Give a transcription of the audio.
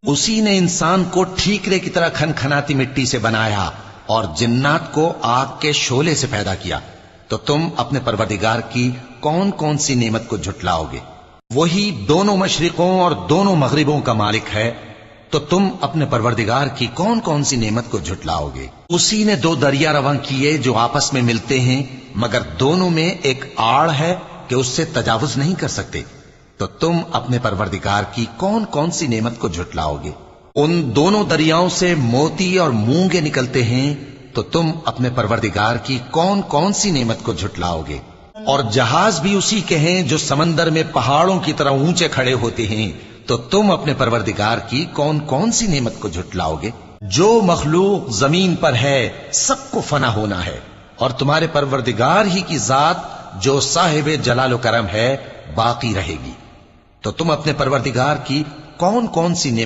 اسی نے انسان کو ٹھیکرے کی طرح کھنکھناتی مٹی سے بنایا اور جنات کو آگ کے شعلے سے پیدا کیا، تو تم اپنے پروردگار کی کون کون سی نعمت کو جھٹلاؤ گے؟ وہی دونوں مشرقوں اور دونوں مغربوں کا مالک ہے، تو تم اپنے پروردگار کی کون کون سی نعمت کو جھٹلاؤ گے؟ اسی نے دو دریا رواں کیے جو آپس میں ملتے ہیں، مگر دونوں میں ایک آڑ ہے کہ اس سے تجاوز نہیں کر سکتے، تو تم اپنے پروردگار کی کون کون سی نعمت کو جھٹلاؤ گے؟ ان دونوں دریاؤں سے موتی اور مونگے نکلتے ہیں، تو تم اپنے پروردگار کی کون کون سی نعمت کو جھٹلاؤ گے؟ اور جہاز بھی اسی کے ہیں جو سمندر میں پہاڑوں کی طرح اونچے کھڑے ہوتے ہیں، تو تم اپنے پروردگار کی کون کون سی نعمت کو جھٹلاؤ گے؟ جو مخلوق زمین پر ہے سب کو فنا ہونا ہے، اور تمہارے پروردگار ہی کی ذات جو صاحب جلال و کرم ہے باقی رہے گی، تو تم اپنے پروردگار کی کون کون سی نعمت